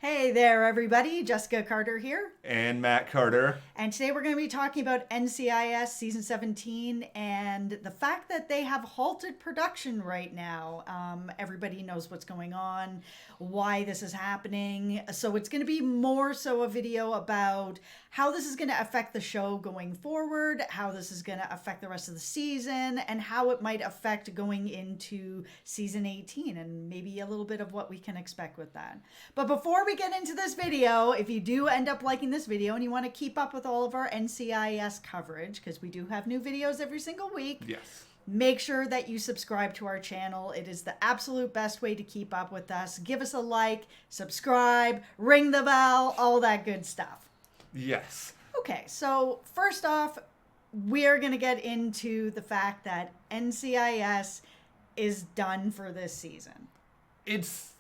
Hey there, everybody. Jessica Carter here. And Matt Carter. And today we're going to be talking about NCIS Season 17 and the fact that they have halted production right now. Everybody knows what's going on, why this is happening. So it's going to be more so a video about how this is going to affect the show going forward, how this is going to affect the rest of the season, and how it might affect going into Season 18, and maybe a little bit of what we can expect with that. But before we get into this video, if you do end up liking this video and you want to keep up with all of our NCIS coverage, because we do have new videos every single week. Yes. Make sure that you subscribe to our channel. It is the absolute best way to keep up with us. Give us a like, subscribe, ring the bell, all that good stuff. Yes. Okay, so first off, we're going to get into the fact that NCIS is done for this season. It's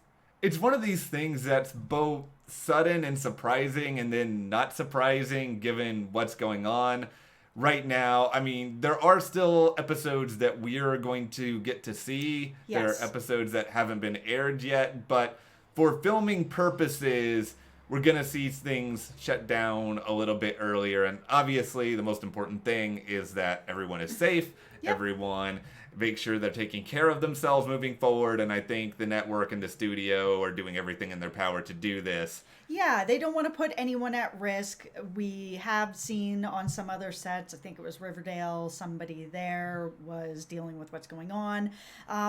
one of these things that's both sudden and surprising and then not surprising given what's going on right now. I mean, there are still episodes that we are going to get to see. Yes. There are episodes that haven't been aired yet, but for filming purposes, we're going to see things shut down a little bit earlier. And obviously, the most important thing is that everyone is safe. Yep. Everyone make sure they're taking care of themselves moving forward. And I think the network and the studio are doing everything in their power to do this. Yeah, they don't want to put anyone at risk. We have seen on some other sets, I think it was Riverdale, somebody there was dealing with what's going on.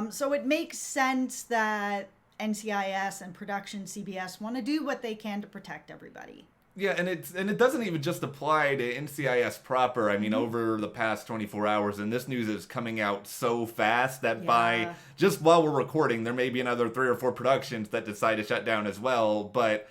So it makes sense that NCIS and production CBS want to do what they can to protect everybody. Yeah, and it doesn't even just apply to NCIS proper. I mean, over the past 24 hours, and this news is coming out so fast that by just while we're recording, there may be another 3 or 4 productions that decide to shut down as well. But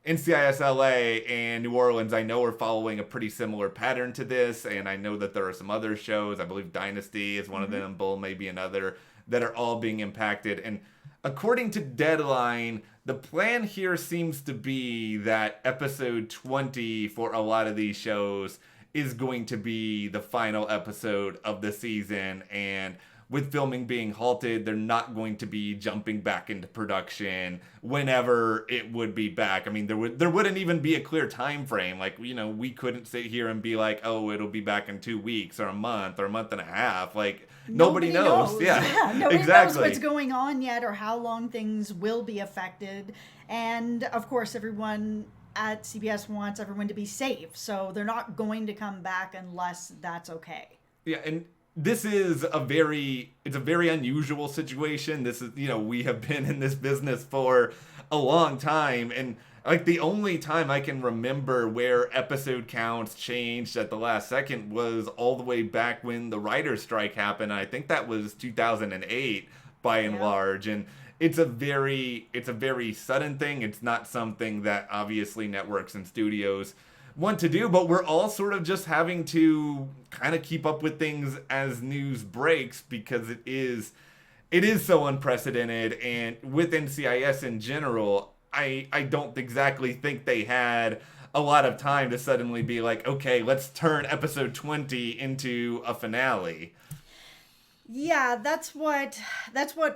NCIS LA and New Orleans, I know, are following a pretty similar pattern to this, and I know that there are some other shows. I believe Dynasty is one of them, Bull may be another, that are all being impacted. And according to Deadline, the plan here seems to be that episode 20 for a lot of these shows is going to be the final episode of the season. And with filming being halted, they're not going to be jumping back into production whenever it would be back. I mean, there wouldn't even be a clear time frame. Like, you know, we couldn't sit here and be like, oh, it'll be back in 2 weeks or a month and a half. Like, nobody knows. Yeah, nobody exactly. knows what's going on yet or how long things will be affected. And of course, everyone at CBS wants everyone to be safe. So they're not going to come back unless that's okay. Yeah, and this is a very unusual situation. This is, you know, we have been in this business for a long time, and like the only time I can remember where episode counts changed at the last second was all the way back when the writer's strike happened. I think that was 2008 by and large, and it's a very sudden thing. It's not something that obviously networks and studios want to do, but we're all sort of just having to kind of keep up with things as news breaks because it is so unprecedented. And with NCIS in general, I don't exactly think they had a lot of time to suddenly be like, okay, let's turn episode 20 into a finale. Yeah, that's what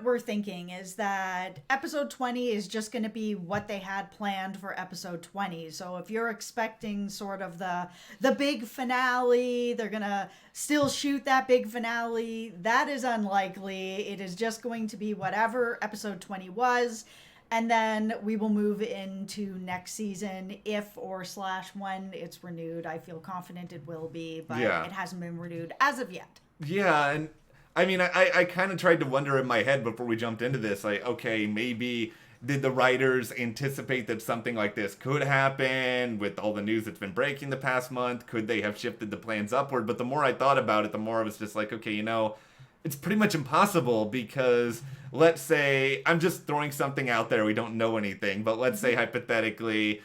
we're thinking, is that episode 20 is just going to be what they had planned for episode 20. So if you're expecting sort of the big finale, they're going to still shoot that big finale. That is unlikely. It is just going to be whatever episode 20 was. And then we will move into next season if or / when it's renewed. I feel confident it will be, but it hasn't been renewed as of yet. Yeah, and I mean, I kind of tried to wonder in my head before we jumped into this, like, okay, maybe did the writers anticipate that something like this could happen with all the news that's been breaking the past month? Could they have shifted the plans upward? But the more I thought about it, the more I was just like, okay, you know, it's pretty much impossible because let's say, I'm just throwing something out there, we don't know anything, but let's say hypothetically,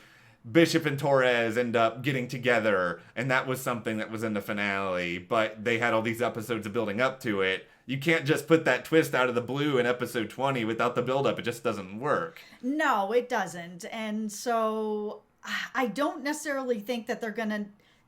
Bishop and Torres end up getting together, and that was something that was in the finale, but they had all these episodes of building up to it. You can't just put that twist out of the blue in episode 20 without the build-up. It just doesn't work. No, it doesn't. And so I don't necessarily think that they're going to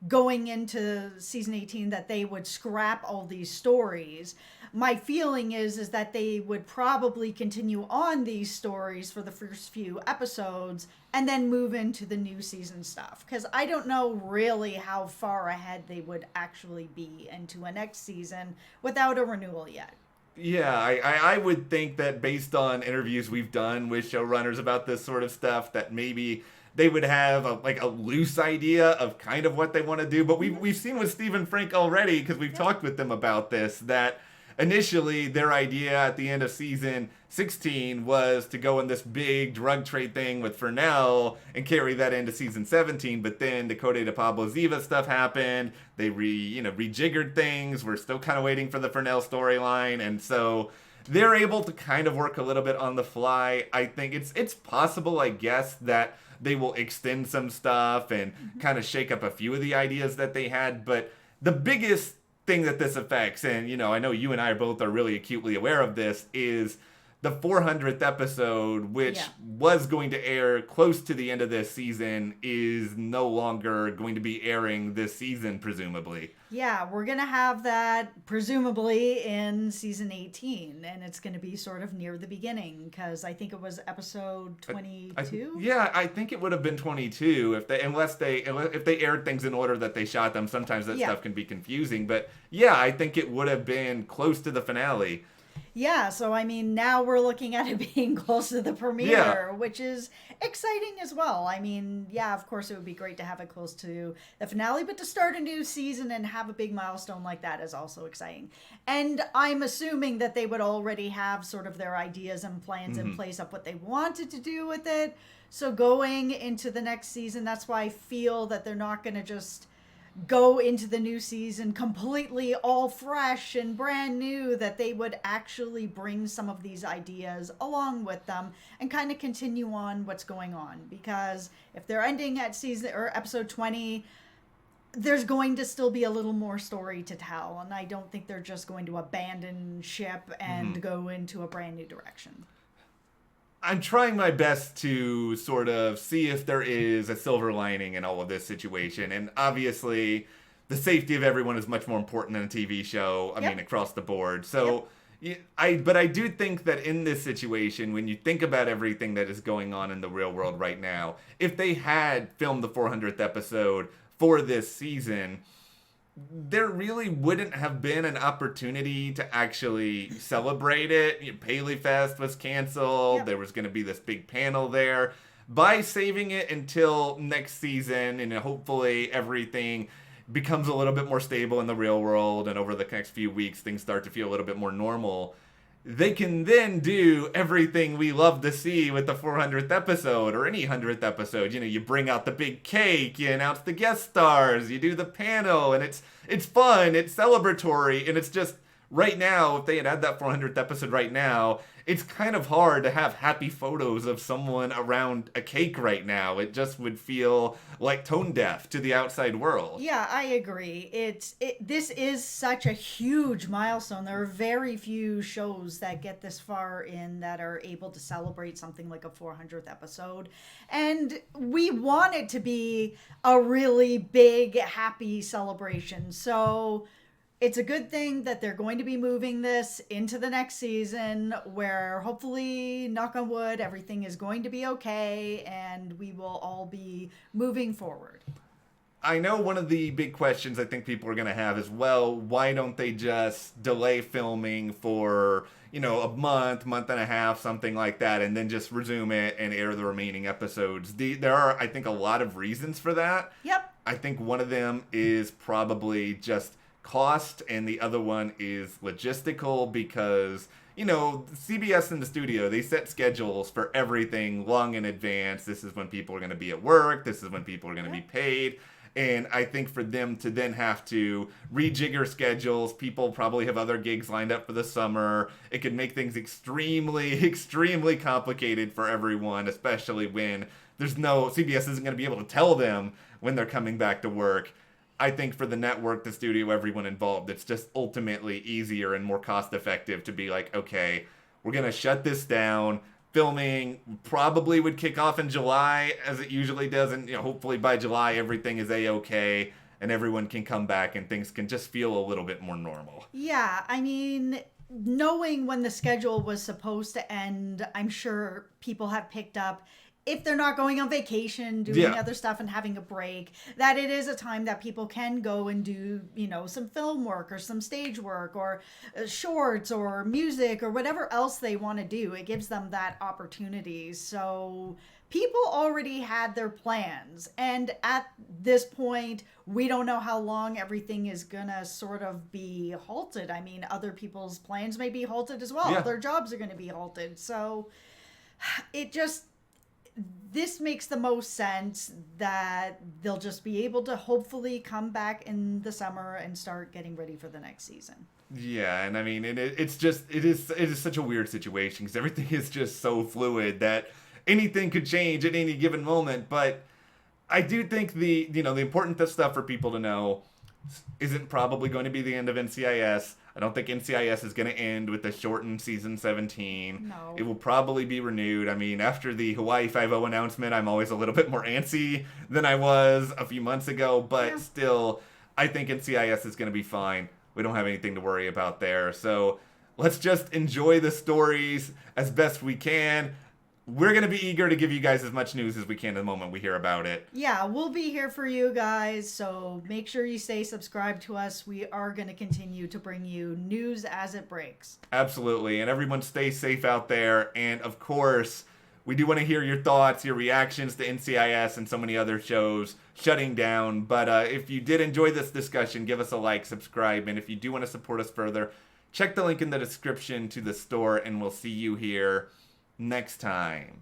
going into season 18 that they would scrap all these stories. My feeling is that they would probably continue on these stories for the first few episodes and then move into the new season stuff, because I don't know really how far ahead they would actually be into a next season without a renewal yet. Yeah, I would think that based on interviews we've done with showrunners about this sort of stuff, that maybe they would have a loose idea of kind of what they want to do. But we've seen with Stephen Frank already, because we've talked with them about this, that initially their idea at the end of season 16 was to go in this big drug trade thing with Fernell and carry that into season 17. But then the Code de Pablo Ziva stuff happened. They rejiggered things. We're still kind of waiting for the Fernell storyline, and so they're able to kind of work a little bit on the fly. I think it's possible, I guess, that they will extend some stuff and kind of shake up a few of the ideas that they had. But the biggest thing that this affects, and I know you and I are really acutely aware of this, is the 400th episode, which was going to air close to the end of this season, is no longer going to be airing this season, presumably. Yeah, we're going to have that presumably in season 18, and it's going to be sort of near the beginning, because I think it was episode 22? I think it would have been 22 if they aired things in order that they shot them. Sometimes that stuff can be confusing, but I think it would have been close to the finale. Yeah, so I mean, now we're looking at it being close to the premiere, which is exciting as well. I mean, of course it would be great to have it close to the finale, but to start a new season and have a big milestone like that is also exciting. And I'm assuming that they would already have sort of their ideas and plans in place of what they wanted to do with it. So going into the next season, that's why I feel that they're not going to just go into the new season completely all fresh and brand new, that they would actually bring some of these ideas along with them and kind of continue on what's going on. Because if they're ending at season or episode 20, there's going to still be a little more story to tell, and I don't think they're just going to abandon ship and go into a brand new direction. I'm trying my best to sort of see if there is a silver lining in all of this situation. And obviously, the safety of everyone is much more important than a TV show. I mean, across the board. So, but I do think that in this situation, when you think about everything that is going on in the real world right now, if they had filmed the 400th episode for this season, there really wouldn't have been an opportunity to actually celebrate it. Paley Fest was canceled. There was going to be this big panel there. By saving it until next season, and hopefully everything becomes a little bit more stable in the real world, and over the next few weeks things start to feel a little bit more normal, they can then do everything we love to see with the 400th episode or any 100th episode. You bring out the big cake, you announce the guest stars, you do the panel, and it's fun, it's celebratory, and it's just, right now, if they had that 400th episode right now, it's kind of hard to have happy photos of someone around a cake right now. It just would feel like tone deaf to the outside world. Yeah, I agree. This is such a huge milestone. There are very few shows that get this far in that are able to celebrate something like a 400th episode. And we want it to be a really big, happy celebration. So it's a good thing that they're going to be moving this into the next season, where hopefully, knock on wood, everything is going to be okay and we will all be moving forward. I know one of the big questions I think people are going to have is, well, why don't they just delay filming for, a month and a half, something like that, and then just resume it and air the remaining episodes? There are, I think, a lot of reasons for that. Yep. I think one of them is probably just cost, and the other one is logistical, because CBS and the studio, they set schedules for everything long in advance. This is when people are going to be at work, this is when people are going to be paid, and I think for them to then have to rejigger schedules, people probably have other gigs lined up for the summer. It could make things extremely, extremely complicated for everyone, especially when CBS isn't going to be able to tell them when they're coming back to work. I think for the network, the studio, everyone involved, it's just ultimately easier and more cost effective to be like, okay, we're going to shut this down. Filming probably would kick off in July, as it usually does, and hopefully by July everything is A-okay. and everyone can come back and things can just feel a little bit more normal. Yeah, I mean, knowing when the schedule was supposed to end, I'm sure people have picked up, if they're not going on vacation, doing other stuff and having a break, that it is a time that people can go and do, some film work or some stage work or shorts or music or whatever else they want to do. It gives them that opportunity. So people already had their plans. And at this point, we don't know how long everything is going to sort of be halted. I mean, other people's plans may be halted as well. Yeah. Their jobs are going to be halted. So this makes the most sense that they'll just be able to hopefully come back in the summer and start getting ready for the next season. Yeah, and I mean, it is such a weird situation because everything is just so fluid that anything could change at any given moment. But I do think the important stuff for people to know isn't probably going to be the end of NCIS. I don't think NCIS is going to end with the shortened season 17. No. It will probably be renewed. I mean, after the Hawaii 5-0 announcement, I'm always a little bit more antsy than I was a few months ago. But still, I think NCIS is going to be fine. We don't have anything to worry about there. So let's just enjoy the stories as best we can. We're going to be eager to give you guys as much news as we can the moment we hear about it. Yeah, we'll be here for you guys, so make sure you stay subscribed to us. We are going to continue to bring you news as it breaks. Absolutely, and everyone stay safe out there. And of course, we do want to hear your thoughts, your reactions to NCIS and so many other shows shutting down. But if you did enjoy this discussion, give us a like, subscribe, and if you do want to support us further, check the link in the description to the store, and we'll see you here next time.